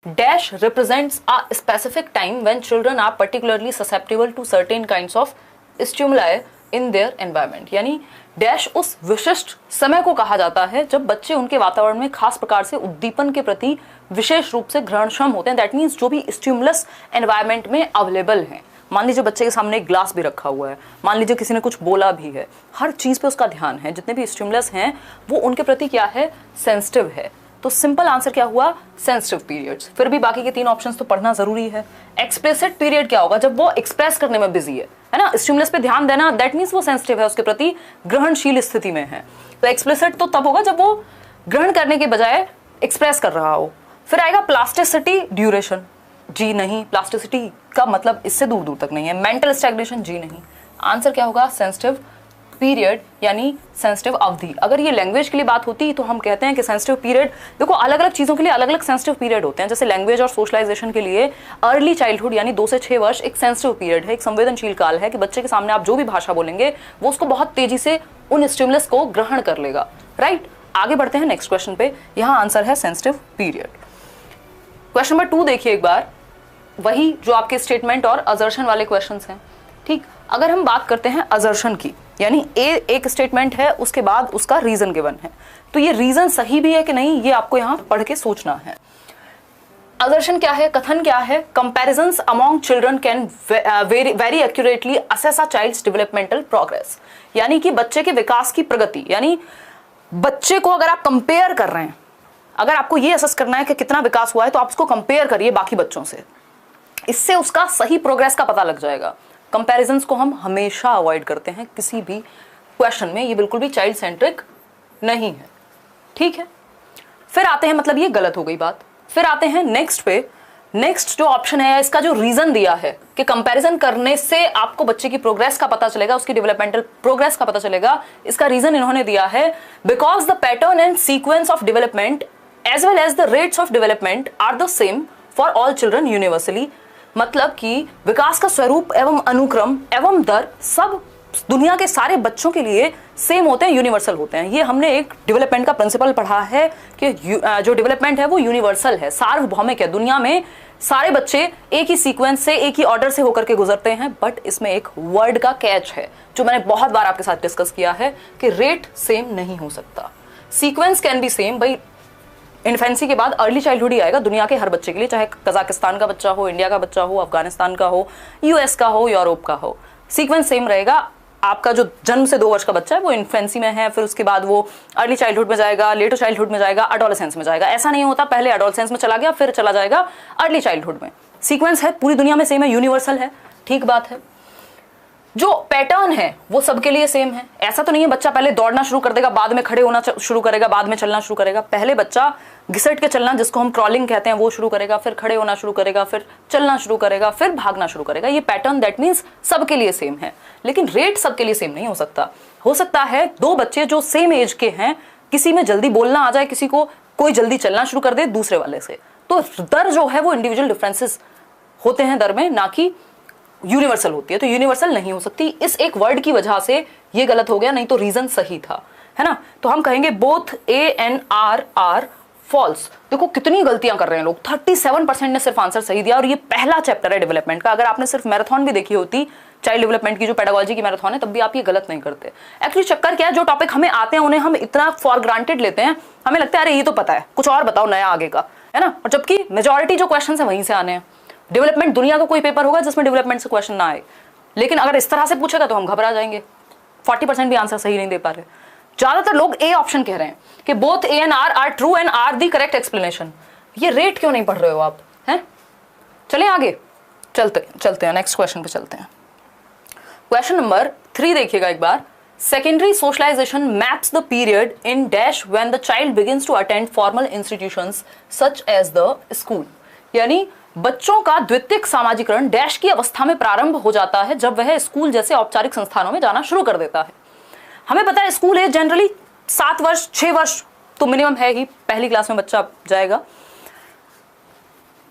Dash represents a specific time when children are particularly susceptible to certain kinds of stimuli in their environment. यानी dash उस विशिष्ट समय को कहा जाता है जब बच्चे उनके वातावरण में खास प्रकार से उद्दीपन के प्रति विशेष रूप से ग्रहणक्षम होते हैं. दैट मीन्स जो भी स्टिमुलस एनवायरमेंट में अवेलेबल है. मान लीजिए बच्चे के सामने एक ग्लास भी रखा हुआ है, मान लीजिए किसी ने कुछ बोला भी है, हर चीज पे उसका ध्यान है. जितने भी स्टिमुलस हैं वो उनके प्रति क्या है, सेंसिटिव है. तो सिंपल आंसर क्या हुआ, सेंसिटिव पीरियड्स. फिर भी बाकी के 3 ऑप्शंस तो पढ़ना जरूरी है. एक्सप्लिसिट पीरियड क्या होगा, जब वो एक्सप्रेस करने में बिजी है ना, स्टिमुलस पे ध्यान देना, दैट मीन्स वो सेंसिटिव है, उसके प्रति ग्रहणशील स्थिति में है. तो एक्सप्लिसिट तो तब होगा जब वो ग्रहण करने के बजाय एक्सप्रेस कर रहा हो. फिर आएगा प्लास्टिसिटी ड्यूरेशन, जी नहीं, प्लास्टिसिटी का मतलब इससे दूर दूर तक नहीं है. मेंटल स्टैग्नेशन, जी नहीं. आंसर क्या होगा, सेंसिटिव पीरियड यानी सेंसिटिव अवधि. अगर ये लैंग्वेज के लिए बात होती तो हम कहते हैं कि सेंसिटिव पीरियड, देखो अलग अलग चीजों के लिए अलग अलग सेंसिटिव पीरियड होते हैं. जैसे लैंग्वेज और सोशलाइजेशन के लिए अर्ली चाइल्डहुड यानी 2 से 6 वर्ष एक सेंसिटिव पीरियड है, एक संवेदनशील काल है कि बच्चे के सामने आप जो भी भाषा बोलेंगे वो उसको बहुत तेजी से उन स्टिमुलस को ग्रहण कर लेगा. राइट, आगे बढ़ते हैं नेक्स्ट क्वेश्चन पे. यहाँ आंसर है सेंसिटिव पीरियड. क्वेश्चन नंबर 2 देखिए एक बार, वही जो आपके स्टेटमेंट और असर्शन वाले क्वेश्चंस हैं. ठीक, अगर हम बात करते हैं असर्शन की, यानी एक स्टेटमेंट है उसके बाद उसका रीजन गिवन है, तो ये रीजन सही भी है कि नहीं ये आपको यहां पढ़ के सोचना है. असर्शन क्या है, कथन क्या है, comparisons among children can very accurately assess a child's developmental progress. यानी कि बच्चे के विकास की प्रगति, यानी बच्चे को अगर आप कंपेयर कर रहे हैं, अगर आपको ये असेस करना है कि कितना विकास हुआ है तो आप उसको कंपेयर करिए बाकी बच्चों से, इससे उसका सही प्रोग्रेस का पता लग जाएगा. कंपैरिजंस को हम हमेशा अवॉइड करते हैं किसी भी क्वेश्चन में, ये बिल्कुल भी चाइल्ड सेंट्रिक नहीं है. ठीक है, फिर आते हैं, मतलब ये गलत हो गई बात. फिर आते हैं नेक्स्ट पे. नेक्स्ट जो ऑप्शन है, इसका जो रीजन दिया है कि कंपैरिजन करने से आपको बच्चे की प्रोग्रेस का पता चलेगा, उसकी डेवलपमेंटल प्रोग्रेस का पता चलेगा. इसका रीजन इन्होंने दिया है, because the pattern and sequence of development as well as the rates of development are the same for all children universally. मतलब कि विकास का स्वरूप एवं अनुक्रम एवं दर सब दुनिया के सारे बच्चों के लिए सेम होते हैं, यूनिवर्सल होते हैं. ये हमने एक डेवलपमेंट का प्रिंसिपल पढ़ा है कि जो डेवलपमेंट है वो यूनिवर्सल है, सार्वभौमिक है. दुनिया में सारे बच्चे एक ही सीक्वेंस से, एक ही ऑर्डर से होकर के गुजरते हैं. बट इसमें एक वर्ड का कैच है जो मैंने बहुत बार आपके साथ डिस्कस किया है कि रेट सेम नहीं हो सकता. सीक्वेंस कैन बी सेम, भाई इन्फेंसी के बाद अर्ली चाइल्डहुड ही आएगा दुनिया के हर बच्चे के लिए, चाहे कजाकिस्तान का बच्चा हो, इंडिया का बच्चा हो, अफगानिस्तान का हो, यूएस का हो, यूरोप का हो. सीक्वेंस सेम रहेगा. आपका जो जन्म से 2 वर्ष का बच्चा है वो इन्फेंसी में है, फिर उसके बाद वो अर्ली चाइल्डहुड में जाएगा, लेटर चाइल्डहुड में जाएगा, एडोलेसेंस में जाएगा. ऐसा नहीं होता पहले एडोलेसेंस में चला गया फिर चला जाएगा अर्ली चाइल्डहुड में. सीक्वेंस है, पूरी दुनिया में सेम है, यूनिवर्सल है. ठीक बात है. जो पैटर्न है वो सबके लिए सेम है. ऐसा तो नहीं है बच्चा पहले दौड़ना शुरू कर देगा, बाद में खड़े होना शुरू करेगा, बाद में चलना शुरू करेगा. पहले बच्चा घिसट के चलना, जिसको हम क्रॉलिंग कहते हैं, वो शुरू करेगा, फिर खड़े होना शुरू करेगा, फिर चलना शुरू करेगा, फिर भागना शुरू करेगा. ये पैटर्न दैट मीन्स सबके लिए सेम है. लेकिन रेट सबके लिए सेम नहीं हो सकता. हो सकता है 2 बच्चे जो सेम एज के हैं, किसी में जल्दी बोलना आ जाए, किसी को कोई जल्दी चलना शुरू कर दे दूसरे वाले से, तो दर जो है वो इंडिविजुअल डिफरेंसेस होते हैं दर में, ना कि यूनिवर्सल होती है. तो यूनिवर्सल नहीं हो सकती. इस एक वर्ड की वजह से ये गलत हो गया, नहीं तो रीजन सही था, है ना. तो हम कहेंगे both A and R are false. देखो कितनी गलतियां कर रहे हैं लोग. 37% ने सिर्फ आंसर सही दिया, और ये पहला चैप्टर है डेवलपमेंट का. अगर आपने सिर्फ मैराथन भी देखी होती, चाइल्ड डेवलपमेंट की जो पेडागोजी की मैराथन है, तब भी आप ये गलत नहीं करते. एक्चुअली चक्कर क्या है, जो टॉपिक हमें आते हैं उन्हें हम इतना फॉर ग्रांटेड लेते हैं, हमें लगता है अरे ये तो पता है, कुछ और बताओ नया आगे का, है ना. और जबकि मेजोरिटी जो क्वेश्चन है वहीं से आने हैं. डेवलपमेंट, दुनिया का कोई पेपर होगा जिसमें डेवलपमेंट से क्वेश्चन ना आए, लेकिन अगर इस तरह से पूछेगा तो हम घबरा जाएंगे. 40% भी आंसर सही नहीं दे पा रहे. ज्यादातर लोग ए ऑप्शन कह रहे हैं कि both A and R are true and R the correct explanation. ये रेट क्यों नहीं पढ़ रहे हो आप, हैं? चलें आगे, चलते हैं नेक्स्ट क्वेश्चन पे चलते हैं. क्वेश्चन नंबर 3 देखिएगा एक बार. Secondary socialisation maps the period in dash when the child begins to attend formal institutions such as the school. यानी बच्चों का द्वितीयक सामाजिकरण डैश की अवस्था में प्रारंभ हो जाता है जब वह स्कूल जैसे औपचारिक संस्थानों में जाना शुरू कर देता है. हमें पता है स्कूल एज जनरली 7 वर्ष 6 वर्ष तो मिनिमम है ही, पहली क्लास में बच्चा जाएगा,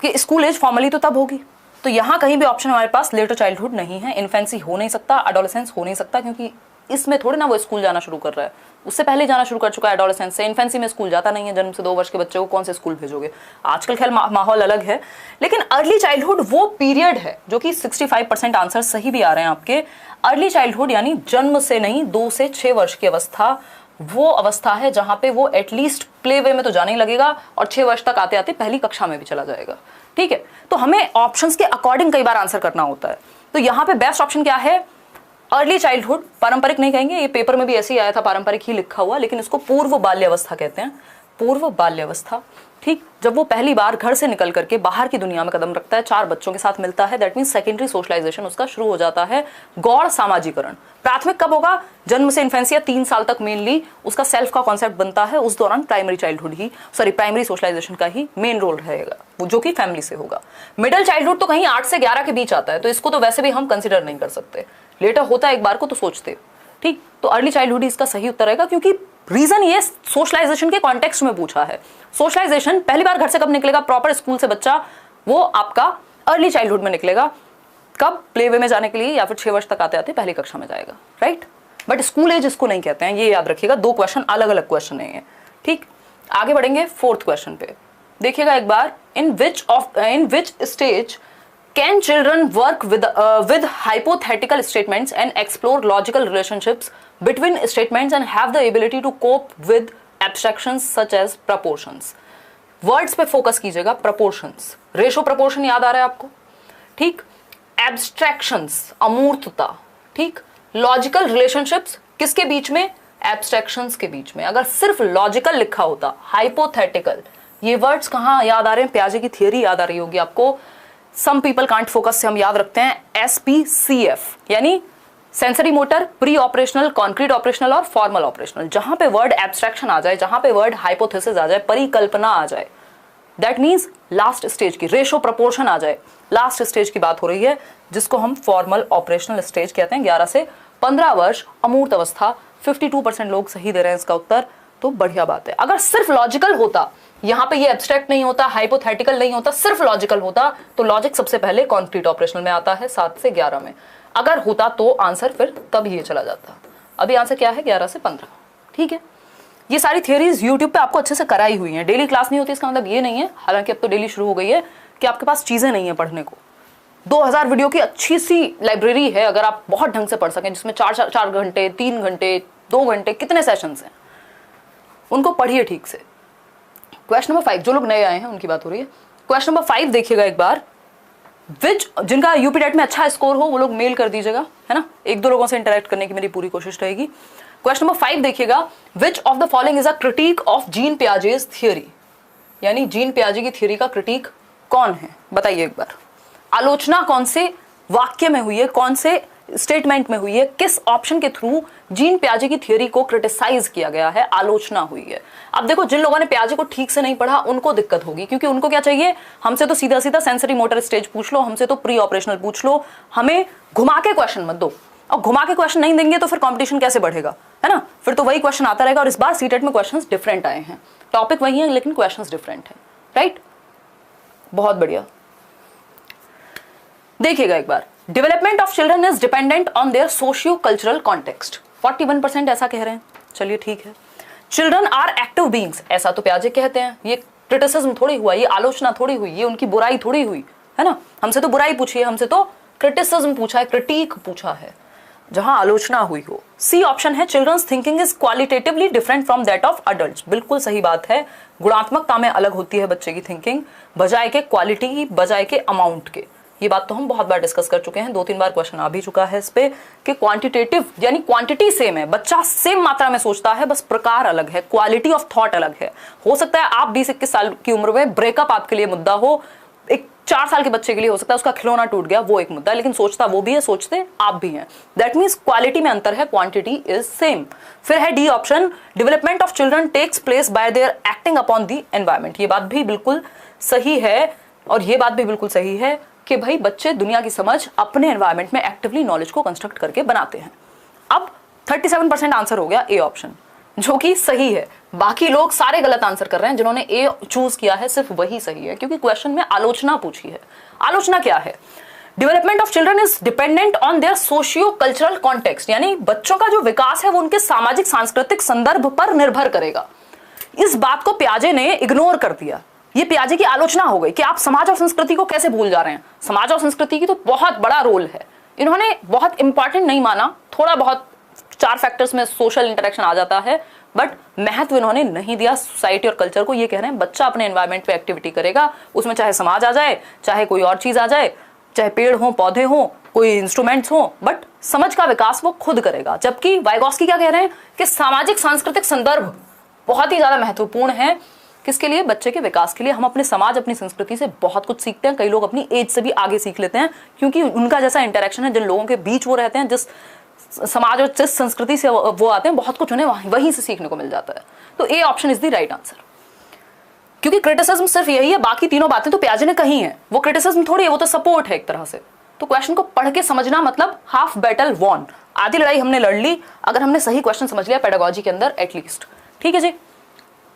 कि स्कूल एज फॉर्मली तो तब होगी. तो यहां कहीं भी ऑप्शन हमारे पास लेटर चाइल्डहुड नहीं है. इन्फेंसी हो नहीं सकता, एडोलेसेंस हो नहीं सकता, क्योंकि इसमें थोड़ी ना वो स्कूल जाना शुरू कर रहा है, उससे पहले जाना शुरू कर चुका है, एडोलेसेंस से। इन्फेंसी में स्कूल जाता नहीं है, जन्म से 2 वर्ष के बच्चे को कौन से स्कूल भेजोगे। आजकल खैर माहौल अलग है, लेकिन अर्ली चाइल्डहुड वो पीरियड है जो कि 65% आंसर सही भी आ रहे हैं आपके। अर्ली चाइल्डहुड यानी जन्म से नहीं, 2 से 6 वर्ष की अवस्था, वो अवस्था है जहां पे वो एटलीस्ट प्ले वे में तो जाने ही लगेगा और 6 वर्ष तक आते आते पहली कक्षा में भी चला जाएगा। ठीक है, तो हमें ऑप्शंस के अकॉर्डिंग कई बार आंसर करना होता है। तो यहां पे बेस्ट ऑप्शन क्या है, अर्ली चाइल्डहुड। पारंपरिक नहीं कहेंगे, ये पेपर में भी ऐसे ही आया था, पारंपरिक ही लिखा हुआ, लेकिन इसको पूर्व बाल्यावस्था कहते हैं, पूर्व बाल्यावस्था। ठीक, जब वो पहली बार घर से निकल करके बाहर की दुनिया में कदम रखता है, 4 बच्चों के साथ मिलता है, दैट मीन सेकेंडरी सोशलाइजेशन उसका शुरू हो जाता है। गौड़ सामाजिकरण प्राथमिक कब होगा, जन्म से इन्फेंसिया 3 साल तक मेनली उसका सेल्फ का कॉन्सेप्ट बनता है, उस दौरान प्राइमरी चाइल्डहुड ही प्राइमरी सोशलाइजेशन का ही मेन रोल रहेगा, वो जो कि फैमिली से होगा। मिडिल चाइल्डहुड तो कहीं 8 से 11 के बीच आता है, तो इसको तो वैसे भी हम कंसिडर नहीं कर सकते, लेटर होता है एक बार को तो सोचते। ठीक, तो अर्ली चाइल्डहुड इसका सही उत्तर रहेगा, क्योंकि रीजन ये सोशलाइजेशन के कॉन्टेक्स्ट में पूछा है। सोशलाइजेशन पहली बार घर से कब निकलेगा, प्रॉपर स्कूल से बच्चा, वो आपका अर्ली चाइल्डहुड में निकलेगा। कब, प्ले वे में जाने के लिए, या फिर 6 वर्ष तक आते आते पहली कक्षा में जाएगा, राइट। बट स्कूल एज इसको नहीं कहते हैं, ये याद रखिएगा। 2 क्वेश्चन अलग अलग क्वेश्चन है। ठीक, आगे बढ़ेंगे 4th क्वेश्चन पे। देखिएगा एक बार, in which stage can children work with hypothetical statements and explore logical relationships between statements and have the ability to cope with abstractions such as proportions? Words पे फोकस कीजिएगा, proportions, रेशो proportion याद आ रहा है आपको। ठीक, abstractions अमूर्तता। ठीक, logical relationships किसके बीच में, एब्स्ट्रैक्शंस के बीच में। अगर सिर्फ लॉजिकल लिखा होता, हाइपोथेटिकल, ये वर्ड्स कहाँ याद आ रहे हैं, पियाजे की थियरी याद आ रही होगी आपको। सम पीपल कांट फोकस से हम याद रखते हैं SPCF, यानी sensory motor, pre operational, concrete operational और फॉर्मल ऑपरेशनल। जहां पे वर्ड एब्स्ट्रैक्शन आ जाए, जहां पे वर्ड हाइपोथेसिस आ जाए, परिकल्पना आ जाए, दैट मीन्स लास्ट स्टेज की रेशो प्रपोर्शन आ जाए, लास्ट स्टेज की बात हो रही है, जिसको हम फॉर्मल ऑपरेशनल स्टेज कहते हैं। 11 से 15 वर्ष अमूर्त अवस्था, 52% लोग सही दे रहे हैं इसका उत्तर, तो बढ़िया बात है। अगर सिर्फ लॉजिकल होता, यहां पे ये एब्स्ट्रैक्ट नहीं होता, हाइपोथेटिकल नहीं होता, सिर्फ लॉजिकल होता, तो लॉजिक सबसे पहले कॉन्क्रीट ऑपरेशनल में आता है 7 से 11 में। अगर होता तो आंसर फिर तब ये चला जाता। अभी आंसर क्या है, 11 से 15। ठीक है, ये सारी थियरीज यूट्यूब पे आपको अच्छे से कराई हुई हैं। डेली क्लास नहीं होती इसका मतलब ये नहीं है, हालांकि अब तो डेली शुरू हो गई है, कि आपके पास चीजें नहीं है पढ़ने को। 2000 वीडियो की अच्छी सी लाइब्रेरी है, अगर आप बहुत ढंग से पढ़ सकें, जिसमें 4 घंटे, 3 घंटे, 2 घंटे, कितने सेशंस हैं, उनको पढ़िए ठीक से। क्वेश्चन नंबर 5, जो लोग नए आए हैं उनकी बात हो रही है। क्वेश्चन नंबर 5 देखिएगा एक बार, जिनका यूपीटेट में अच्छा स्कोर हो वो लोग मेल कर दीजिएगा, है ना। 1-2 लोगों से इंटरेक्ट करने की मेरी पूरी कोशिश रहेगी। क्वेश्चन नंबर 5 देखिएगा, which of the following is a critic of gene Piaget's theory, यानी जीन पियाजे की थियरी का क्रिटिक कौन है, बताइए एक बार। आलोचना कौन से वाक्य में हुई है, कौन से स्टेटमेंट में हुई है, किस ऑप्शन के थ्रू जीन पियाजे की थियरी को क्रिटिसाइज किया गया है, आलोचना हुई है। अब देखो, जिन लोगों ने पियाजे को ठीक से नहीं पढ़ा उनको दिक्कत होगी, क्योंकि उनको क्या चाहिए, हमसे तो सीधा सीधा सेंसरी मोटर स्टेज पूछ लो, हमसे तो प्री ऑपरेशनल पूछ लो, हमें घुमा के क्वेश्चन मत दो। और घुमा के क्वेश्चन नहीं देंगे तो फिर कंपटीशन कैसे बढ़ेगा, है ना। फिर तो वही क्वेश्चन आता रहेगा। और इस बार सीटेट में क्वेश्चन डिफरेंट आए हैं, टॉपिक वही है लेकिन क्वेश्चन डिफरेंट है, राइट। बहुत बढ़िया, देखिएगा एक बार, development of children is dependent on their socio cultural context, 41% ऐसा कह रहे हैं। चलिए ठीक है। चिल्ड्रन आर एक्टिव बीइंग्स, ऐसा तो पियाजे कहते हैं। ये क्रिटिसिज्म थोड़ी हुआ, ये आलोचना थोड़ी हुई, ये उनकी बुराई थोड़ी हुई, है ना। हमसे तो बुराई पूछी है, हमसे तो क्रिटिसिज्म पूछा है, क्रिटिक पूछा है, जहां आलोचना हुई हो। सी ऑप्शन है, children's thinking is qualitatively different from that of adults, बिल्कुल सही बात है। गुणात्मकता में अलग होती है बच्चे की थिंकिंग, बजाय के क्वालिटी की, बजाय के अमाउंट के। ये बात तो हम बहुत बार डिस्कस कर चुके हैं, 2-3 बार क्वेश्चन आ भी चुका है इस पे, कि क्वांटिटेटिव यानी क्वांटिटी सेम है, बच्चा सेम मात्रा में सोचता है, बस प्रकार अलग है, क्वालिटी ऑफ थॉट अलग है। हो सकता है आप 20-21 साल की उम्र में ब्रेकअप आपके लिए मुद्दा हो, एक 4 साल के बच्चे के लिए हो सकता है उसका खिलौना टूट गया, वो एक मुद्दा है, लेकिन सोचता वो भी है, सोचते आप भी हैं। दैट मीन्स क्वालिटी में अंतर है, क्वांटिटी इज सेम। फिर है D option, development of children takes place by their acting upon the environment. ये बात भी बिल्कुल सही है, और ये बात भी बिल्कुल सही है कि भाई बच्चे दुनिया की समझ अपने एनवायरमेंट में एक्टिवली नॉलेज को कंस्ट्रक्ट करके बनाते हैं। अब 37% आंसर हो गया ए ऑप्शन, जो कि सही है। बाकी लोग सारे गलत आंसर कर रहे हैं, जिन्होंने ए चूज किया है सिर्फ वही सही है, क्योंकि क्वेश्चन में आलोचना पूछी है। आलोचना क्या है, development of children is dependent on their socio cultural context, यानी बच्चों का जो विकास है वो उनके सामाजिक सांस्कृतिक संदर्भ पर निर्भर करेगा। इस बात को पियाजे ने इग्नोर कर दिया। ये पियाजे की आलोचना हो गई कि आप समाज और संस्कृति को कैसे भूल जा रहे हैं। समाज और संस्कृति की तो बहुत बड़ा रोल है, इन्होंने बहुत इंपॉर्टेंट नहीं माना। थोड़ा बहुत 4 फैक्टर्स में सोशल इंटरेक्शन आ जाता है, बट महत्व इन्होंने नहीं दिया सोसाइटी और कल्चर को। ये कह रहे हैं बच्चा अपने एनवायरमेंट पे एक्टिविटी करेगा, उसमें चाहे समाज आ जाए, चाहे कोई और चीज आ जाए, चाहे पेड़ हो, पौधे हो, कोई इंस्ट्रूमेंट्स हो, बट समझ का विकास वो खुद करेगा। जबकि वाइगॉस्की क्या कह रहे हैं कि सामाजिक सांस्कृतिक संदर्भ बहुत ही ज्यादा महत्वपूर्ण है। किसके लिए? बच्चे के विकास के लिए। हम अपने समाज, अपनी संस्कृति से बहुत कुछ सीखते हैं। कई लोग अपनी एज से भी आगे सीख लेते हैं, क्योंकि उनका जैसा इंटरेक्शन है, जिन लोगों के बीच वो रहते हैं, जिस समाज और जिस संस्कृति से वो आते हैं, बहुत कुछ उन्हें वहीं से सीखने को मिल जाता है। तो ए option is the right answer. क्योंकि क्रिटिसिज्म सिर्फ यही है, बाकी तीनों बातें तो पियाजे ने कही हैं। वो क्रिटिसिज्म थोड़ी है, वो तो सपोर्ट है एक तरह से। तो क्वेश्चन को पढ़ के समझना मतलब हाफ बैटल वॉन, आधी लड़ाई हमने लड़ ली अगर हमने सही क्वेश्चन समझ लिया पेडागोजी के अंदर एटलीस्ट। ठीक है जी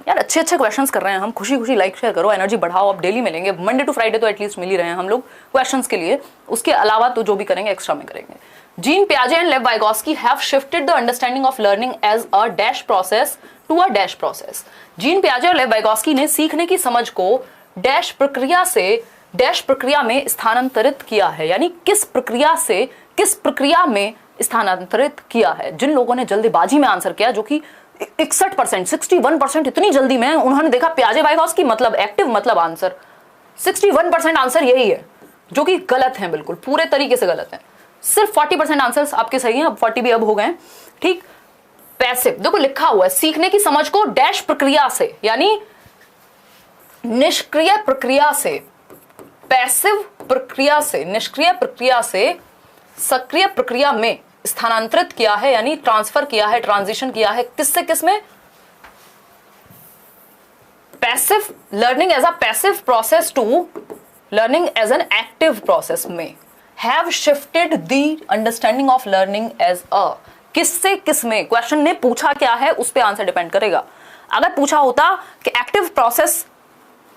यार, अच्छे अच्छे क्वेश्चंस कर रहे हैं हम, खुशी खुशी लाइक शेयर करो, एनर्जी बढ़ाओ। अब डेली मिलेंगे, मंडे टू फ्राइडे तो एटलीस्ट मिल ही रहे हैं हम लोग क्वेश्चंस के लिए। उसके अलावा तो जो भी करेंगे एक्स्ट्रा में करेंगे। जीन पियाजे and Lev Vygotsky have shifted the understanding of learning as a dash process to a dash process. Jean पियाजे और लेव वाइगॉस्की ने सीखने की समझ को डैश प्रक्रिया से डैश प्रक्रिया में स्थानांतरित किया है, यानी किस प्रक्रिया से किस प्रक्रिया में स्थानांतरित किया है। जिन लोगों ने जल्दबाजी में आंसर किया, जो कि 61%, 61% इतनी जल्दी में, उन्होंने देखा पियाजे वाइगॉस्की मतलब एक्टिव मतलब आंसर। 61% आंसर यही है, जो कि गलत है, बिल्कुल पूरे तरीके से गलत है। सिर्फ 40% आंसर्स आपके सही हैं, अब 40 भी अब हो गए। ठीक, पैसिव, देखो लिखा हुआ है सीखने की समझ को डैश प्रक्रिया से, यानी निष्क्रिय प्रक्रिया से, पैसिव प्रक्रिया से, निष्क्रिय प्रक्रिया से सक्रिय प्रक्रिया में स्थानांतरित किया है, यानी ट्रांसफर किया है, ट्रांजिशन किया है। किससे किस में? Passive learning as a passive process to learning as an active process में। Have shifted the understanding of learning as a, किससे किस में? क्वेश्चन ने पूछा क्या है उस पर आंसर डिपेंड करेगा। अगर पूछा होता कि एक्टिव प्रोसेस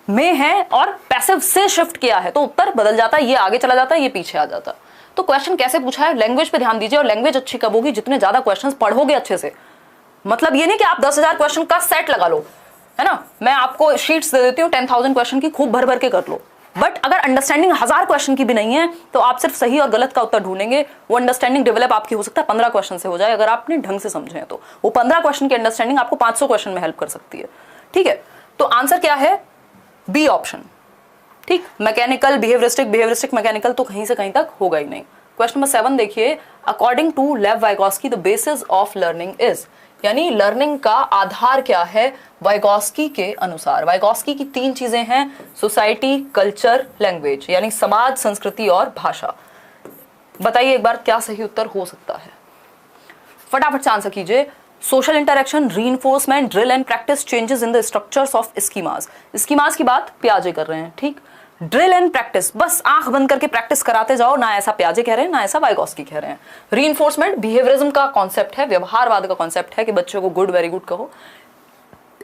में है और पैसिव से शिफ्ट किया है, तो उत्तर बदल जाता, ये आगे चला जाता, ये पीछे आ जाता। तो क्वेश्चन कैसे पूछा है, लैंग्वेज पे ध्यान दीजिए, और लैंग्वेज अच्छी कब होगी? जितने ज्यादा क्वेश्चंस पढ़ोगे अच्छे से। मतलब ये नहीं कि आप 10,000 क्वेश्चन का सेट लगा लो, है ना, मैं आपको शीट्स दे देती हूँ 10,000 क्वेश्चन की, खूब भर भर के कर लो, बट अगर अंडरस्टैंडिंग 1000 क्वेश्चन की भी नहीं है तो आप सिर्फ सही और गलत का उत्तर ढूंढेंगे। वो अंडरस्टैंडिंग डेवलप आपकी हो सकता है 15 क्वेश्चन से हो जाए, अगर आपने ढंग से समझे तो वो 15 क्वेश्चन की अंडरस्टैंडिंग आपको 500 क्वेश्चन में हेल्प कर सकती है। ठीक है, तो आंसर क्या है? B option. ठीक, मैकेनिकल बिहेवियरिस्टिक, बिहेवियरिस्टिक मैकेनिकल तो कहीं से कहीं तक होगा ही नहीं। क्वेश्चन नंबर 7 देखिए, according to Lev Vygotsky the basis of learning is, यानी लर्निंग का आधार क्या है वाइगॉस्की के अनुसार। वाइगॉस्की की 3 चीजें हैं, सोसाइटी, कल्चर, लैंग्वेज, यानी समाज, संस्कृति और भाषा। बताइए एक बार क्या सही उत्तर हो सकता है, फटाफट से आंसर कीजिए। Social interaction, reinforcement, drill and practice changes in the structures of schemas. Schemas की बात पियाजे कर रहे हैं। ठीक, ड्रिल एंड प्रैक्टिस, बस आंख बंद करके प्रैक्टिस कराते जाओ, ना ऐसा पियाजे कह रहे हैं ना ऐसा वाइगॉस्की कह रहे हैं। रीइंफोर्समेंट बिहेवियरिज्म का कॉन्सेप्ट है, व्यवहारवाद का कॉन्सेप्ट है कि बच्चों को गुड वेरी गुड कहो।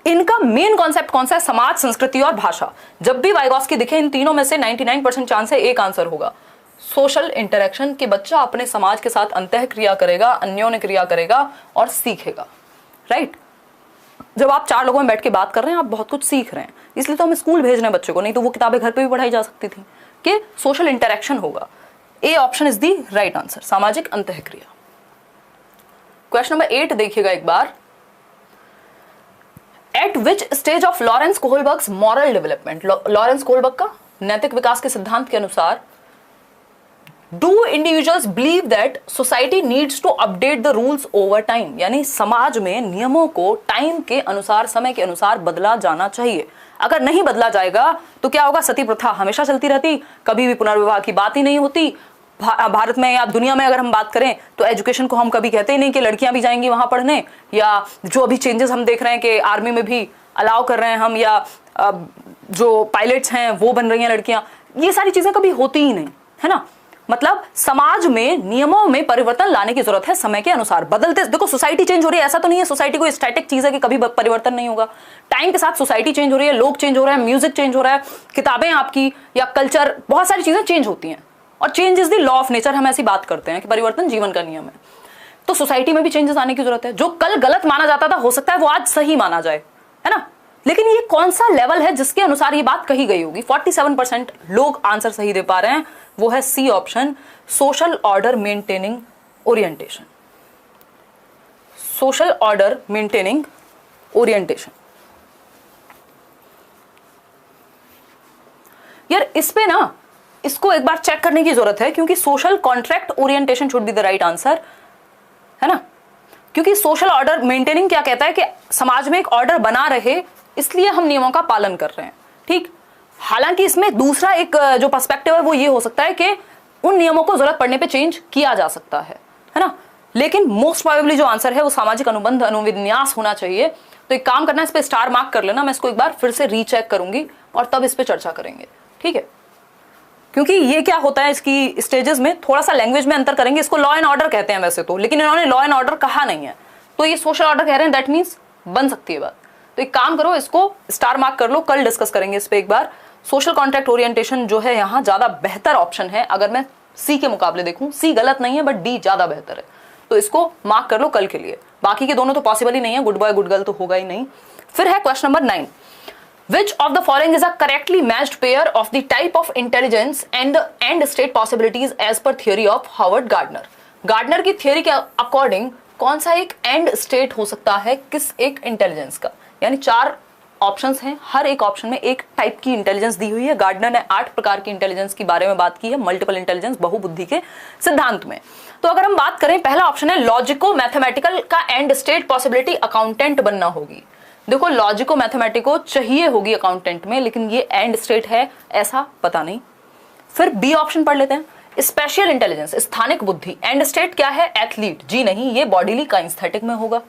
इनका मेन कॉन्सेप्ट कौन सा है? समाज, संस्कृति और भाषा। जब भी वाइगॉस्की दिखे इन तीनों में से 99% चांस है एक आंसर होगा, सोशल इंटरेक्शन, कि बच्चा अपने समाज के साथ अंतः क्रिया करेगा, अन्योन्य क्रिया करेगा और सीखेगा। राइट, जब आप 4 लोगों में बैठ के बात कर रहे हैं आप बहुत कुछ सीख रहे हैं, इसलिए तो हम स्कूल भेज रहे हैं बच्चों को, नहीं तो वो किताबें घर पे भी पढ़ाई जा सकती थी। कि सोशल इंटरेक्शन होगा। A option is the right answer, सामाजिक अंतःक्रिया। क्वेश्चन नंबर 8 देखिएगा एक बार, at which stage of Lawrence Kohlberg's moral development, Lawrence Kohlberg का नैतिक विकास के सिद्धांत के अनुसार do individuals believe that society needs to update the rules over time, यानी समाज में नियमों को टाइम के अनुसार, समय के अनुसार बदला जाना चाहिए। अगर नहीं बदला जाएगा तो क्या होगा? सती प्रथा हमेशा चलती रहती, कभी भी पुनर्विवाह की बात ही नहीं होती। भारत में या दुनिया में अगर हम बात करें तो एजुकेशन को हम कभी कहते ही नहीं कि लड़कियां भी जाएंगी वहां पढ़ने, या जो अभी चेंजेस हम देख रहे हैं कि आर्मी में भी अलाउ कर रहे हैं हम, या जो पायलट्स हैं वो बन रही हैं लड़कियां, ये सारी चीजें कभी होती ही नहीं, है ना। मतलब समाज में नियमों में परिवर्तन लाने की जरूरत है, समय के अनुसार बदलते। देखो सोसाइटी चेंज हो रही है, ऐसा तो नहीं है सोसाइटी कोई स्टैटिक चीज है कि कभी परिवर्तन नहीं होगा। टाइम के साथ सोसाइटी चेंज हो रही है, लोग चेंज हो रहे हैं, म्यूजिक चेंज हो रहा है, किताबें आपकी या कल्चर, बहुत सारी चीजें चेंज होती हैं। और change is the law of nature, हम ऐसी बात करते हैं कि परिवर्तन जीवन का नियम है। तो सोसाइटी में भी चेंजेस आने की जरूरत है। जो कल गलत माना जाता था हो सकता है वो आज सही माना जाए, है ना। लेकिन ये कौन सा लेवल है जिसके अनुसार ये बात कही गई होगी? 47% लोग आंसर सही दे पा रहे हैं, वो है C option, social order maintaining orientation. Social order maintaining orientation. यार इस पे ना इसको एक बार चेक करने की जरूरत है, क्योंकि social contract orientation should be the right answer, है ना। क्योंकि सोशल ऑर्डर मेंटेनिंग क्या कहता है कि समाज में एक ऑर्डर बना रहे, इसलिए हम नियमों का पालन कर रहे हैं, ठीक। हालांकि इसमें दूसरा एक जो पर्सपेक्टिव है वो ये हो सकता है कि उन नियमों को जरूरत पड़ने पे चेंज किया जा सकता है ना। लेकिन मोस्ट प्रोबेबली जो आंसर है वो सामाजिक अनुबंध अनुविन्यास होना चाहिए। तो एक काम करना है, इस पे स्टार मार्क कर लेना, मैं इसको एक बार फिर से रीचेक करूंगी और तब इस पे चर्चा करेंगे, ठीक है। क्योंकि ये क्या होता है, इसकी स्टेजेस में थोड़ा सा लैंग्वेज में अंतर करेंगे। इसको लॉ एंड ऑर्डर कहते हैं वैसे तो, लेकिन इन्होंने लॉ एंड ऑर्डर कहा नहीं है, तो ये सोशल ऑर्डर कह रहे हैं, दैट मीन्स बन सकती है बात। तो एक काम करो, इसको स्टार मार्क कर लो, कल डिस्कस करेंगे इस पे एक बार। सोशल कॉन्ट्रैक्ट ओरिएंटेशन जो है यहाँ ज्यादा बेहतर ऑप्शन है, अगर मैं सी के मुकाबले देखूं। सी गलत नहीं है बट डी ज्यादा बेहतर है, तो इसको मार्क कर लो कल के लिए। बाकी के दोनों तो पॉसिबल ही नहीं है, गुड बॉय गुड गर्ल तो होगा ही नहीं। फिर है question number 9, Which of the following is a correctly matched pair of the type of intelligence and the end state possibilities as per theory of Howard Gardner? Gardner की theory के according कौन सा एक एंड स्टेट हो सकता है किस एक इंटेलिजेंस का? यानी 4 ऑप्शंस हैं, हर एक ऑप्शन में एक टाइप की इंटेलिजेंस दी हुई है। गार्डनर ने 8 प्रकार की इंटेलिजेंस के बारे में बात की है, मल्टीपल इंटेलिजेंस, बहुबुद्धि के सिद्धांत में। तो अगर हम बात करें, पहला ऑप्शन है लॉजिको मैथमेटिकल का एंड स्टेट पॉसिबिलिटी अकाउंटेंट बनना होगी। देखो लॉजिको मैथमेटिको चाहिए होगी अकाउंटेंट में, लेकिन ये एंड स्टेट है ऐसा पता नहीं। फिर बी ऑप्शन पढ़ लेते हैं, स्पेशल इंटेलिजेंस, स्थानिक बुद्धि, एंड स्टेट क्या है? एथलीट। जी नहीं, ये बॉडीली काइंस्थेटिक में होगा।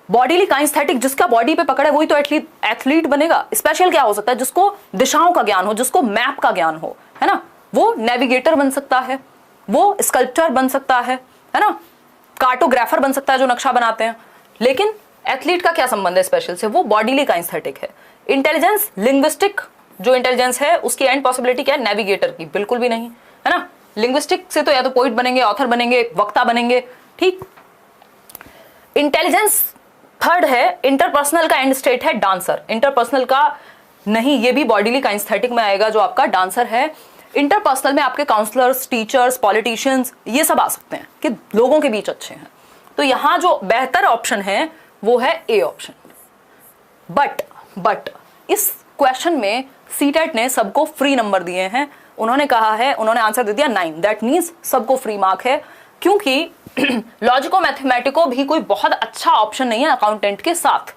बॉडीली काइंस्थेटिक, जिसका बॉडी पे पकड़ है वही तो एथलीट बनेगा। स्पेशल क्या हो सकता है? जिसको दिशाओं का ज्ञान हो, जिसको मैप का ज्ञान हो, है ना, वो नेविगेटर बन सकता है, वो स्कल्पचर बन सकता है ना, कार्टोग्राफर बन सकता है जो नक्शा बनाते हैं। लेकिन एथलीट का क्या संबंध है स्पेशल से? वो बॉडीली काइंस्थेटिक है। इंटेलिजेंस लिंग्विस्टिक जो इंटेलिजेंस है उसकी एंड पॉसिबिलिटी क्या है? नेविगेटर की। बिल्कुल भी नहीं, है ना। लिंग्विस्टिक से तो या तो पोइट बनेंगे, ऑथर बनेंगे, वक्ता बनेंगे, ठीक। इंटेलिजेंस थर्ड है, इंटरपर्सनल का एंड स्टेट है डांसर। इंटरपर्सनल का नहीं, ये भी बॉडीली काइंस्थेटिक में आएगा जो आपका डांसर है। इंटरपर्सनल में आपके काउंसलर्स, टीचर्स, पॉलिटिशियंस ये सब आ सकते हैं कि लोगों के बीच अच्छे हैं। तो यहां जो बेहतर ऑप्शन है वो है ए ऑप्शन। बट इस क्वेश्चन में सीटेट ने सबको फ्री नंबर दिए हैं। उन्होंने कहा है, उन्होंने आंसर दे दिया 9, दैट मीन्स सबको फ्री मार्क है, क्योंकि लॉजिको मैथमेटिको भी कोई बहुत अच्छा ऑप्शन नहीं है अकाउंटेंट के साथ,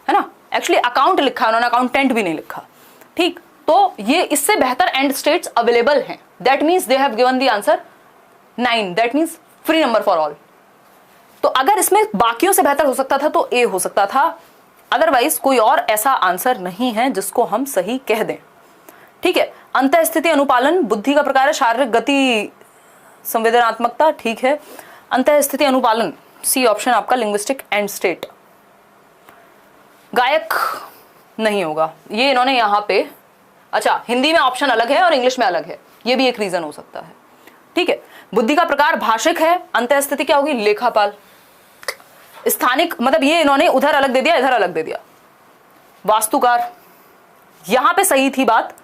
है ना। एक्चुअली अकाउंट लिखा है उन्होंने, अकाउंटेंट भी नहीं लिखा, ठीक। तो ये इससे बेहतर एंड स्टेट्स अवेलेबल हैं, that means they have given the answer 9, that means free number for all. तो अगर इसमें बाकियों से बेहतर हो सकता था तो ए हो सकता था, अदरवाइज कोई और ऐसा आंसर नहीं है जिसको हम सही कह दें, ठीक है। अंतःस्थिति अनुपालन बुद्धि का प्रकार है, शारीरिक गति संवेदनात्मकता, ठीक है। अंतःस्थिति अनुपालन सी ऑप्शन आपका लिंग्विस्टिक एंड स्टेट। गायक नहीं होगा, ये इन्होंने यहां पे, अच्छा हिंदी में ऑप्शन अलग है और इंग्लिश में अलग है, ये भी एक रीजन हो सकता है, ठीक है। बुद्धि का प्रकार भाषिक है, अंतःस्थिति क्या होगी? लेखापाल। स्थानिक मतलब ये इन्होंने उधर अलग दे दिया, इधर अलग दे दिया। वास्तुकार, यहां पे सही थी बात।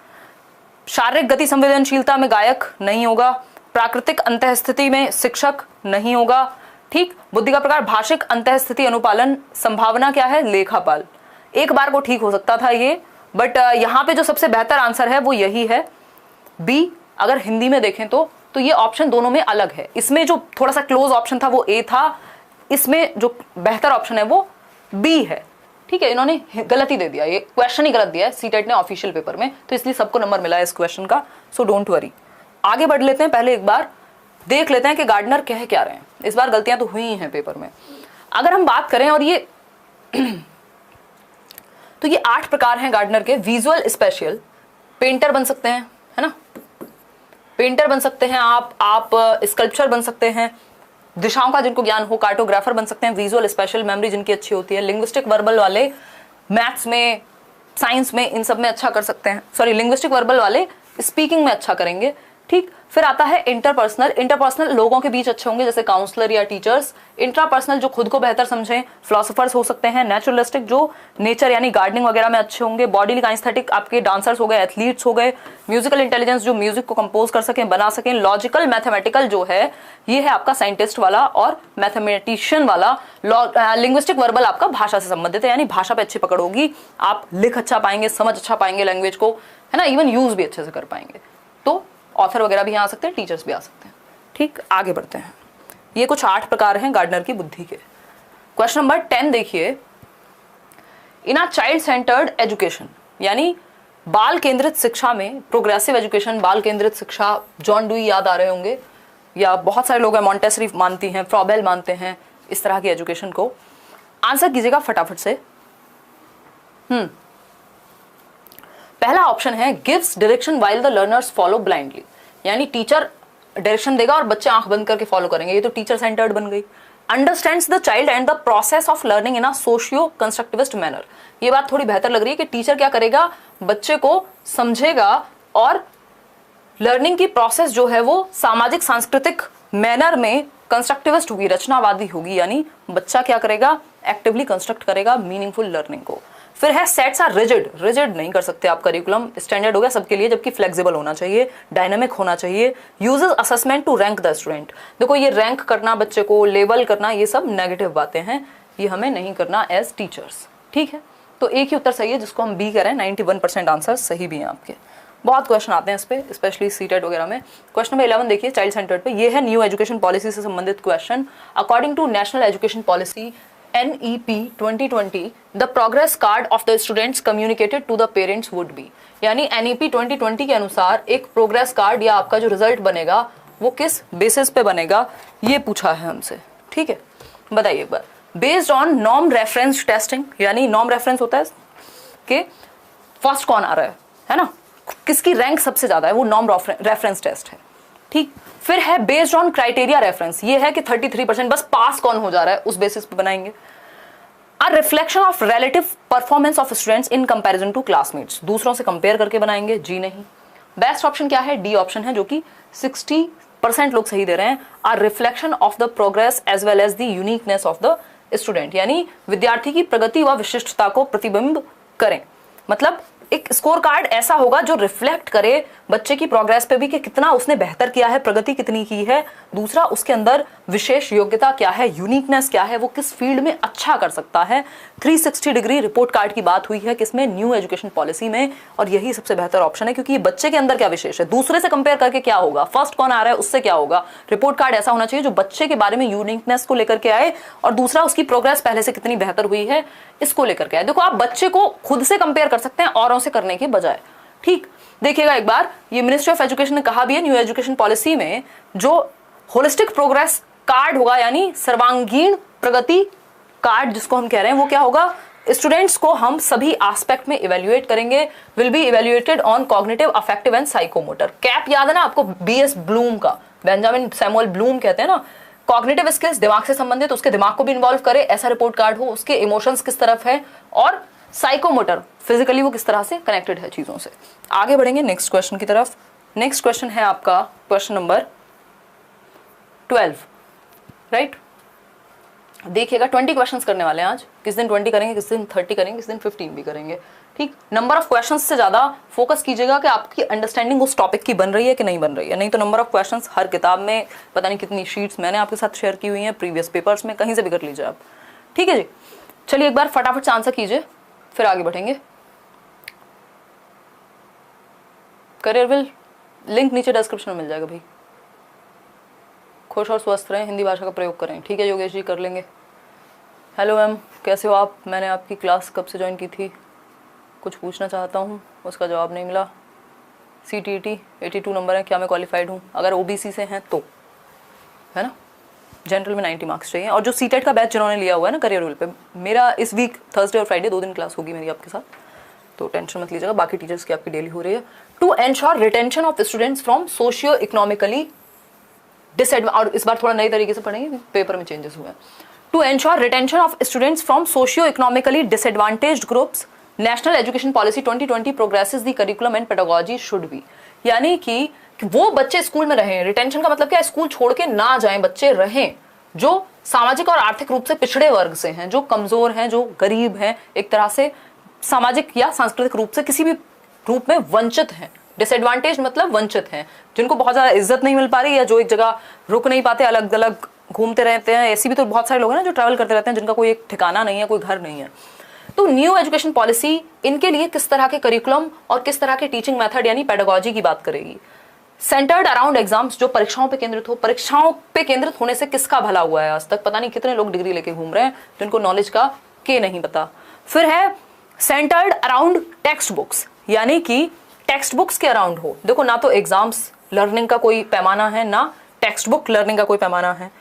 शारीरिक गति संवेदनशीलता में गायक नहीं होगा। प्राकृतिक अंतःस्थिति में शिक्षक नहीं होगा, ठीक। बुद्धि का प्रकार भाषिक, अंतःस्थिति अनुपालन, संभावना क्या है? लेखापाल। एक बार को ठीक हो सकता था ये, बट यहां पे जो सबसे बेहतर आंसर है वो यही है, बी। अगर हिंदी में देखें तो ये ऑप्शन दोनों में अलग है। इसमें जो थोड़ा सा क्लोज ऑप्शन था वो ए था, इसमें जो बेहतर ऑप्शन है वो बी है, ठीक है। इन्होंने गलत ही दे दिया, ये क्वेश्चन ही गलत दिया है सीटेट ने ऑफिशियल पेपर में, तो इसलिए सबको नंबर मिला है इस क्वेश्चन का, सो डोंट वरी। आगे बढ़ लेते हैं, पहले एक बार देख लेते हैं कि गार्डनर कह क्या रहे हैं। इस बार गलतियां तो हुई हैं पेपर में। अगर हम बात करें और ये तो ये 8 प्रकार हैं गार्डनर के। विजुअल स्पेशियल, पेंटर बन सकते हैं, है ना, पेंटर बन सकते हैं आप स्कल्पचर बन सकते हैं, दिशाओं का जिनको ज्ञान हो, कार्टोग्राफर बन सकते हैं। विजुअल स्पेशल, मेमोरी जिनकी अच्छी होती है। लिंग्विस्टिक वर्बल वाले मैथ्स में, साइंस में, इन सब में अच्छा कर सकते हैं। सॉरी, लिंग्विस्टिक वर्बल वाले स्पीकिंग में अच्छा करेंगे। ठीक। फिर आता है इंटरपर्सनल। इंटरपर्सनल लोगों के बीच अच्छे होंगे, जैसे काउंसलर या टीचर्स। इंट्रापर्सनल जो खुद को बेहतर समझें, फिलोसोफर्स हो सकते हैं। नेचुरलिस्टिक जो नेचर यानी गार्डनिंग वगैरह में अच्छे होंगे। बॉडी काइनेस्थेटिक आपके डांसर्स हो गए, एथलीट्स हो गए। म्यूजिकल इंटेलिजेंस जो म्यूजिक को कंपोज कर सकें, बना सकें। लॉजिकल मैथमेटिकल जो है ये है आपका साइंटिस्ट वाला और मैथमेटिशियन वाला। लिंग्विस्टिक वर्बल आपका भाषा से संबंधित है, यानी भाषा पे अच्छी पकड़ होगी, आप लिख अच्छा पाएंगे, समझ अच्छा पाएंगे लैंग्वेज को, है ना, इवन यूज भी अच्छे से कर पाएंगे। तो ऑथर वगैरह भी यहाँ आ सकते हैं, टीचर्स भी आ सकते हैं। ठीक, आगे बढ़ते हैं। ये कुछ 8 प्रकार हैं गार्डनर की बुद्धि के। क्वेश्चन नंबर 10 देखिए, इन अ चाइल्ड सेंटर्ड एजुकेशन, यानी बाल केंद्रित शिक्षा में, प्रोग्रेसिव एजुकेशन, बाल केंद्रित शिक्षा, जॉन डुई याद आ रहे होंगे, या बहुत सारे लोग हैं मॉन्टेसरी मानती हैं, फ्रॉबेल मानते हैं इस तरह की एजुकेशन को। आंसर कीजिएगा फटाफट से। पहला ऑप्शन है gives direction while the learners follow blindly, यानी टीचर डायरेक्शन देगा और बच्चे आंख बंद करके फॉलो करेंगे, ये तो टीचर सेंटर्ड बन गई। Understands the child and the process of learning in a socio constructivist manner, ये बात थोड़ी बेहतर लग रही है कि टीचर क्या करेगा, बच्चे को समझेगा और लर्निंग की प्रोसेस जो है वो सामाजिक सांस्कृतिक मैनर में कंस्ट्रक्टिविस्ट होगी, रचनावादी होगी, यानी बच्चा क्या करेगा, एक्टिवली कंस्ट्रक्ट करेगा मीनिंगफुल लर्निंग को। फिर है सेट्स आर रिजिड, रिजिड नहीं कर सकते आप करिकुलम, स्टैंडर्ड हो गया सबके लिए, जबकि फ्लेक्सिबल होना चाहिए, डायनामिक होना चाहिए। Uses assessment to rank the student, देखो ये रैंक करना, बच्चे को लेबल करना, ये सब नेगेटिव बातें हैं, ये हमें नहीं करना एज टीचर्स। ठीक है, तो एक ही उत्तर सही है जिसको हम बी करें। 91% आंसर सही भी हैं आपके। बहुत क्वेश्चन आते हैं इस पे, स्पेशली सीटेट वगैरह में। क्वेश्चन नंबर 11 देखिए, चाइल्ड सेंटर्ड पे, ये है न्यू एजुकेशन पॉलिसी से संबंधित question. According to national education policy NEP 2020 the progress card of the students communicated to the parents would be, यानी NEP 2020 के अनुसार एक प्रोग्रेस कार्ड या आपका जो रिजल्ट बनेगा वो किस बेसिस पे बनेगा, ये पूछा है हमसे। ठीक है, बताइए एक बार। Based on norm reference testing, यानी नॉर्म रेफरेंस होता है कि फर्स्ट कौन आ रहा है ना, किसकी रैंक सबसे ज्यादा है, वो नॉर्म रेफरेंस टेस्ट है। ठीक, फिर है बेस्ड ऑन क्राइटेरिया रेफरेंस, ये है कि 33% बस पास कौन हो जा रहा है उस बेसिस पे बनाएंगे। A reflection of relative performance of students in comparison to classmates, दूसरों से कंपेयर करके बनाएंगे, जी नहीं। बेस्ट ऑप्शन क्या है, डी ऑप्शन है, जो कि 60% लोग सही दे रहे हैं। A reflection of the progress as well as the uniqueness of the student, यानी विद्यार्थी की प्रगति व विशिष्टता को प्रतिबिंब करें, मतलब एक स्कोर कार्ड ऐसा होगा जो रिफ्लेक्ट करे बच्चे की प्रोग्रेस पे भी कि कितना उसने बेहतर किया है, प्रगति कितनी की है। दूसरा, उसके अंदर विशेष योग्यता क्या है, यूनिकनेस क्या है, वो किस फील्ड में अच्छा कर सकता है। 360 डिग्री रिपोर्ट कार्ड की बात हुई है किसमें, न्यू एजुकेशन पॉलिसी में, और यही सबसे बेहतर ऑप्शन है, क्योंकि ये बच्चे के अंदर क्या विशेष है, दूसरे से कंपेयर करके क्या होगा, फर्स्ट कौन आ रहा है उससे क्या होगा। रिपोर्ट कार्ड ऐसा होना चाहिए जो बच्चे के बारे में यूनिकनेस को लेकर के आए, और दूसरा उसकी प्रोग्रेस पहले से कितनी बेहतर हुई है इसको लेकर के आए। देखो, आप बच्चे को खुद से कंपेयर कर सकते हैं औरों से करने के बजाय। ठीक, देखिएगा एक बार, ये मिनिस्ट्री ऑफ एजुकेशन ने कहा भी है न्यू एजुकेशन पॉलिसी में जो होलिस्टिक प्रोग्रेस कार्ड होगा, यानी सर्वांगीण प्रगति कार्ड जिसको हम कह रहे हैं, वो क्या होगा, स्टूडेंट्स को हम सभी एस्पेक्ट में इवेल्युएट करेंगे, will be evaluated on cognitive, affective and psychomotor. Cap याद है ना आपको, BS ब्लूम का, बेंजामिन सैमुअल ब्लूम कहते हैं ना, कॉग्निटिव स्किल्स दिमाग से संबंधित, उसके दिमाग को भी इन्वॉल्व करे ऐसा रिपोर्ट कार्ड हो, उसके इमोशंस किस तरफ है, और साइकोमोटर फिजिकली वो किस तरह से कनेक्टेड है चीजों से। आगे बढ़ेंगे नेक्स्ट क्वेश्चन की तरफ। नेक्स्ट क्वेश्चन है आपका क्वेश्चन नंबर 12, राइट। देखिएगा 20 क्वेश्चंस करने वाले हैं आज, किस दिन 20 करेंगे, किस दिन 30 करेंगे, किस दिन 15 भी करेंगे। ठीक, नंबर ऑफ क्वेश्चंस से ज्यादा फोकस कीजिएगा कि आपकी अंडरस्टैंडिंग उस टॉपिक की बन रही है कि नहीं बन रही है, नहीं तो नंबर ऑफ क्वेश्चंस हर किताब में, पता नहीं कितनी शीट्स मैंने आपके साथ शेयर की हुई हैं, प्रीवियस पेपर्स में, कहीं से भी कर लीजिए आप। ठीक है जी, चलिए एक बार फटाफट से आंसर कीजिए, फिर आगे बढ़ेंगे। करियर विल लिंक नीचे डिस्क्रिप्शन में मिल जाएगा भाई। खुश और स्वस्थ रहें, हिंदी भाषा का प्रयोग करें। ठीक है योगेश जी, कर लेंगे। हेलो मैम, कैसे हो आप, मैंने आपकी क्लास कब से ज्वाइन की थी, कुछ पूछना चाहता हूँ, उसका जवाब नहीं मिला। CTET 82 नंबर है, क्या मैं क्वालिफाइड हूँ, अगर OBC से हैं तो, है ना। जनरल में 90 मार्क्स चाहिए। और जो सीटेट का बैच जिन्होंने लिया हुआ है ना करियर विल पे, मेरा इस वीक थर्सडे और फ्राइडे 2 दिन क्लास होगी मेरी आपके साथ, तो टेंशन मत लीजिएगा, बाकी टीचर्स की आपकी डेली हो रही है। To ensure retention of students from socio economically disadvantage, और इस बार थोड़ा नई तरीके से पढ़ेंगे, पेपर में चेंजेस हुए हैं। To ensure retention of students from socio economically disadvantaged groups, national education policy 2020 progresses the curriculum and pedagogy should be, यानी कि वो बच्चे स्कूल में रहें। रिटेंशन का मतलब क्या है, स्कूल छोड़ के ना जाएं, बच्चे रहें जो सामाजिक और आर्थिक रूप से पिछड़े वर्ग से हैं, जो कमजोर हैं, जो गरीब हैं, एक तरह से सामाजिक या सांस्कृतिक रूप से किसी भी रूप में वंचित हैं। डिसएडवांटेज मतलब वंचित हैं, जिनको बहुत ज्यादा इज्जत नहीं मिल पा रही, या जो एक जगह रुक नहीं पाते, अलग अलग घूमते रहते हैं। ऐसी भी तो बहुत सारे लोग हैं ना जो ट्रैवल करते रहते हैं, जिनका कोई एक ठिकाना नहीं है, कोई घर नहीं है। तो न्यू एजुकेशन पॉलिसी इनके लिए किस तरह के करिकुलम और किस तरह के टीचिंग मेथड यानी पेडागोजी की बात करेगी। सेंटर्ड अराउंड एग्जाम्स, जो परीक्षाओं पे केंद्रित हो। परीक्षाओं पे केंद्रित होने से किसका भला हुआ है आज तक? पता नहीं कितने लोग डिग्री लेके घूम रहे हैं जिनको नॉलेज का के नहीं पता। फिर है सेंटर्ड अराउंड टेक्स्ट बुक्स, यानी कि टेक्स्ट बुक्स के अराउंड हो। देखो, ना तो एग्जाम्स लर्निंग का कोई पैमाना है, ना टेक्स्ट बुक लर्निंग का कोई पैमाना है।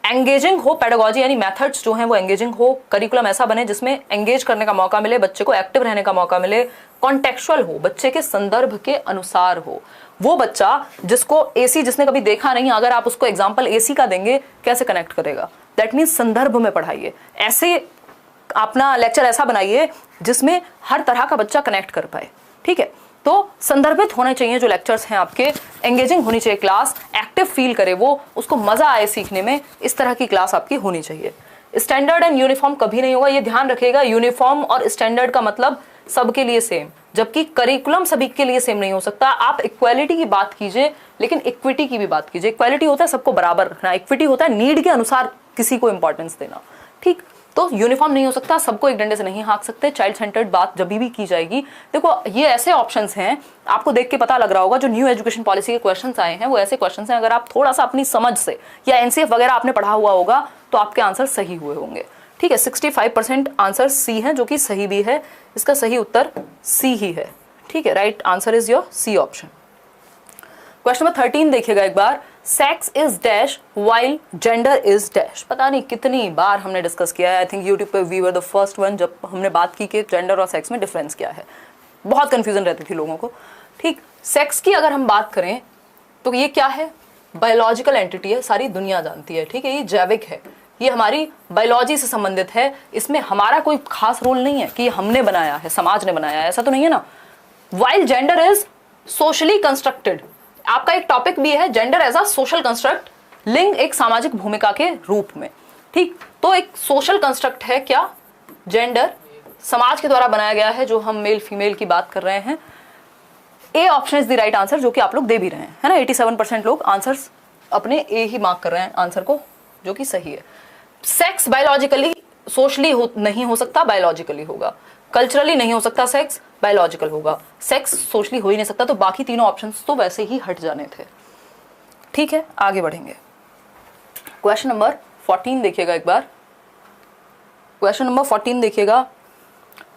एंगेजिंग हो पेडागोजी, यानी मेथड्स जो हैं वो एंगेजिंग हो। करिकुलम ऐसा बने जिसमें एंगेज करने का मौका मिले, बच्चे को एक्टिव रहने का मौका मिले। कॉन्टेक्चुअल हो, बच्चे के संदर्भ के अनुसार हो। वो बच्चा जिसको एसी, जिसने कभी देखा नहीं, अगर आप उसको एग्जाम्पल एसी का देंगे कैसे कनेक्ट करेगा? दैट मीन्स संदर्भ में पढ़ाइए। ऐसे अपना लेक्चर ऐसा बनाइए जिसमें हर तरह का बच्चा कनेक्ट कर पाए। ठीक है, तो संदर्भित होने चाहिए जो लेक्चर्स हैं आपके। एंगेजिंग होनी चाहिए क्लास, एक्टिव फील करे वो, उसको मजा आए सीखने में, इस तरह की क्लास आपकी होनी चाहिए। स्टैंडर्ड एंड यूनिफॉर्म कभी नहीं होगा, ये ध्यान रखिएगा। यूनिफॉर्म और स्टैंडर्ड का मतलब सबके लिए सेम, जबकि करिकुलम सभी के लिए सेम नहीं हो सकता। आप इक्वालिटी की बात कीजिए, लेकिन इक्विटी की भी बात कीजिए। इक्वालिटी होता है सबको बराबर रखना, इक्विटी होता है नीड के अनुसार किसी को इंपॉर्टेंस देना। ठीक, तो यूनिफॉर्म नहीं हो सकता, सबको एक डंडे से नहीं हाँक सकते। चाइल्ड सेंटर्ड बात जब भी की जाएगी। देखो, ये ऐसे ऑप्शंस हैं, आपको देख के पता लग रहा होगा जो न्यू एजुकेशन पॉलिसी के क्वेश्चंस आए हैं वो ऐसे क्वेश्चंस हैं, अगर आप थोड़ा सा अपनी समझ से या एनसीएफ वगैरह आपने पढ़ा हुआ होगा तो आपके आंसर सही हुए होंगे। ठीक है, 65% आंसर सी है, जो कि सही भी है। इसका सही उत्तर सी ही है। ठीक है, right answer is your C option. Question number 13 देखिएगा एक बार। Sex is dash while gender is dash. पता नहीं कितनी बार हमने डिस्कस किया है। आई थिंक यूट्यूब पे we were the first one जब हमने बात की कि जेंडर और सेक्स में डिफरेंस क्या है। बहुत कंफ्यूजन रहती थी लोगों को। ठीक, सेक्स की अगर हम बात करें तो ये क्या है? बायोलॉजिकल एंटिटी है, सारी दुनिया जानती है। ठीक है, ये जैविक है, ये हमारी बायोलॉजी से संबंधित है। इसमें हमारा कोई खास रोल नहीं है कि हमने बनाया है, समाज ने बनाया है, ऐसा तो नहीं है ना। While gender is socially constructed, आपका एक टॉपिक भी है gender as a social construct, लिंग एक सामाजिक भूमिका के रूप में। ठीक, तो एक सोशल कंस्ट्रक्ट है क्या जेंडर, समाज के द्वारा बनाया गया है, जो हम मेल फीमेल की बात कर रहे हैं। ए option is the right answer, जो कि आप लोग दे भी रहे हैं, है ना। 87% लोग आंसर्स अपने ए ही मार्क कर रहे हैं आंसर को, जो कि सही है। सेक्स बायोलॉजिकली सोशली नहीं हो सकता, बायोलॉजिकली होगा। कल्चरली नहीं हो सकता सेक्स, बायोलॉजिकल होगा। सेक्स सोशली हो ही नहीं सकता, तो बाकी तीनों ऑप्शंस तो वैसे ही हट जाने थे। ठीक है, आगे बढ़ेंगे। क्वेश्चन नंबर 14 देखिएगा एक बार। क्वेश्चन नंबर 14 देखिएगा।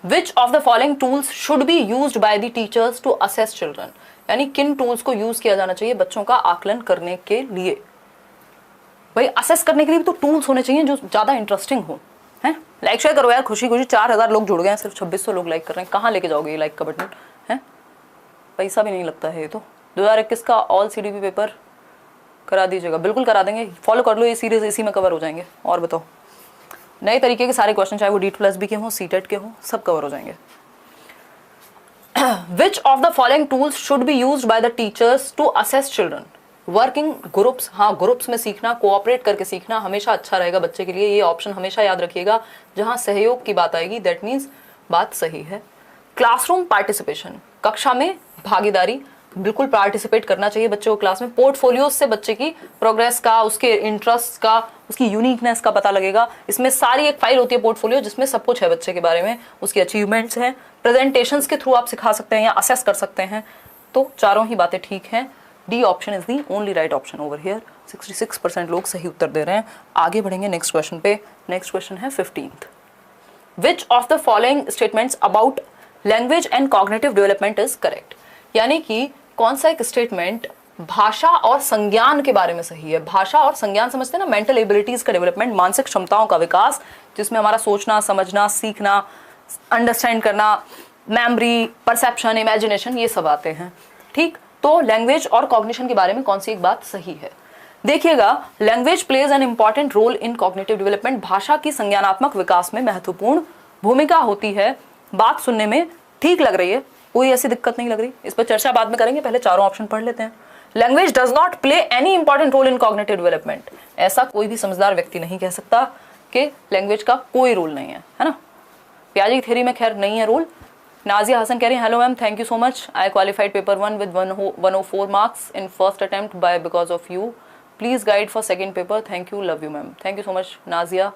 Which of the following tools should be used by the teachers to assess children, यानी किन टूल्स को यूज किया जाना चाहिए बच्चों का आकलन करने के लिए। भाई, असेस करने के लिए भी तो टूल्स होने चाहिए जो ज्यादा इंटरेस्टिंग हो। हैं, लाइक शेयर करो यार, खुशी खुशी 4000 लोग जुड़ गए हैं, सिर्फ 2600 लोग लाइक कर रहे हैं। कहाँ लेके जाओगे ये लाइक का बटन? है, पैसा भी नहीं लगता है ये तो। 2021 का ऑल सीडीपी पेपर करा दीजिएगा, बिल्कुल करा देंगे। फॉलो कर लो, ये सीरीज इसी में कवर हो जाएंगे। और बताओ, नए तरीके के सारे क्वेश्चन, चाहे वो D+B के हों, सीटेट के हों, सब कवर हो जाएंगे। Which of the following tools should be used by the teachers to assess children. Working groups, हाँ, ग्रुप्स में सीखना, कोऑपरेट करके सीखना हमेशा अच्छा रहेगा बच्चे के लिए। ये ऑप्शन हमेशा याद रखिएगा। जहां सहयोग की बात आएगी दैट मीन्स बात सही है। क्लासरूम पार्टिसिपेशन, कक्षा में भागीदारी, बिल्कुल पार्टिसिपेट करना चाहिए बच्चे को क्लास में। पोर्टफोलियोज से बच्चे की प्रोग्रेस का, उसके इंटरेस्ट का, उसकी यूनिकनेस का पता लगेगा। इसमें सारी एक फाइल होती है पोर्टफोलियो, जिसमें सब कुछ है बच्चे के बारे में, उसकी अचीवमेंट्स हैं। प्रेजेंटेशंस के थ्रू आप सिखा सकते हैं या असेस कर सकते हैं। तो चारों ही बातें ठीक हैं। D option is the only right option over here. 66% लोग सही उत्तर दे रहे हैं। आगे बढ़ेंगे नेक्स्ट क्वेश्चन पे। नेक्स्ट क्वेश्चन है 15th। Which of the following statements about language and cognitive development is correct, यानी कि कौन सा एक स्टेटमेंट भाषा और संज्ञान के बारे में सही है। भाषा और संज्ञान समझते हैं ना, मेंटल एबिलिटीज का डेवलपमेंट, मानसिक क्षमताओं का विकास, जिसमें हमारा सोचना, समझना, सीखना, अंडरस्टैंड करना, मेमोरी, परसेप्शन, इमेजिनेशन, ये सब आते हैं। ठीक, तो लैंग्वेज और कॉग्निशन के बारे में कौन सी एक बात सही है? देखिएगा, language plays an important role in cognitive development. भाषा की संज्ञानात्मक विकास में महत्वपूर्ण भूमिका होती है। बात सुनने में ठीक लग रही है, कोई ऐसी दिक्कत नहीं लग रही? इस पर चर्चा बाद में करेंगे, पहले चारों ऑप्शन पढ़ लेते हैं। Language does not play any important role in cognitive development. ऐसा कोई भी समझदार व्यक्ति नहीं कह सकता कि लैंग्वेज का कोई रोल नहीं है ना। पियाजे की थ्योरी में खैर नहीं है रोल। नाजिया हसन कह रही है hello ma'am, thank you so much, I qualified paper 1 with 104 marks in first attempt bye because of you, please guide for second paper, thank you, love you ma'am. Thank you so much Nazia,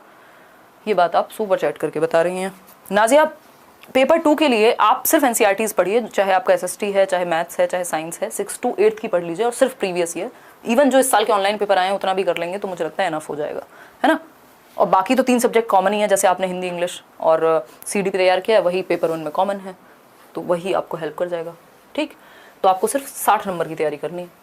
ये बात आप super chat करके बता रही हैं। Nazia, paper 2 के लिए आप सिर्फ एनसीईआरटीज पढ़िए, चाहे आपका एसएसटी है, चाहे मैथ्स है, चाहे साइंस है, 6 to 8 की पढ़ लीजिए और सिर्फ प्रीवियस ईयर, इवन जो इस साल के ऑनलाइन पेपर आए हैं उतना भी कर लेंगे तो मुझे लगता है एनफ हो जाएगा, है ना। और बाकी तो 3 सब्जेक्ट कॉमन ही है, जैसे आपने हिंदी, इंग्लिश और सीडीपी तैयार किया है, वही पेपर 1 में कॉमन है, तो वही आपको हेल्प कर जाएगा। ठीक, तो आपको सिर्फ 60 नंबर की तैयारी करनी है।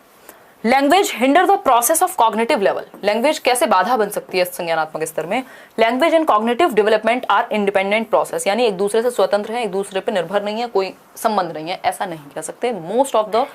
Language hinder the process of cognitive level. Language कैसे बाधा बन सकती है संज्ञानात्मक स्तर में? Language and cognitive development are independent process, यानी एक दूसरे से स्वतंत्र है, एक दूसरे पे निर्भर नहीं है, कोई संबंध नहीं है, ऐसा नहीं कह सकते। मोस्ट ऑफ द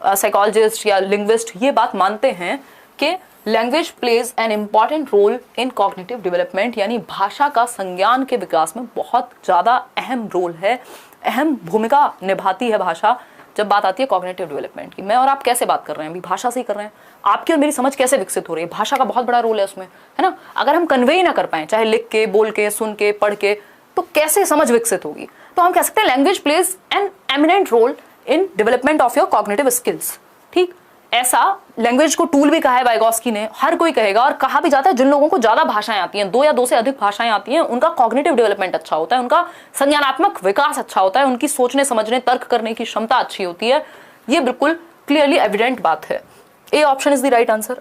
साइकोलॉजिस्ट या लिंग्विस्ट ये बात मानते हैं कि language plays an important role in cognitive development, यानी भाषा का संज्ञान के विकास में बहुत ज्यादा अहम रोल है, अहम भूमिका निभाती है भाषा जब बात आती है कॉग्निटिव डेवलपमेंट की। मैं और आप कैसे बात कर रहे हैं, अभी भाषा से ही कर रहे हैं, आपकी और मेरी समझ कैसे विकसित हो रही है, भाषा का बहुत बड़ा रोल है उसमें, है ना। अगर हम कन्वे ही ना कर पाए, चाहे लिख के, बोल के, सुन के, पढ़ के, तो कैसे समझ विकसित होगी? तो हम कह सकते हैं language plays an eminent role in development of your cognitive skills. ठीक, ऐसा लैंग्वेज को टूल भी कहा है वाइगोस्की ने, हर कोई कहेगा, और कहा भी जाता है जिन लोगों को ज्यादा भाषाएं आती हैं, 2 या 2 से अधिक भाषाएं आती हैं, उनका कॉग्निटिव डेवलपमेंट अच्छा होता है, उनका संज्ञानात्मक विकास अच्छा होता है, उनकी सोचने समझने तर्क करने की क्षमता अच्छी होती है। ये बिल्कुल क्लियरली एविडेंट बात है। ए option is the right answer.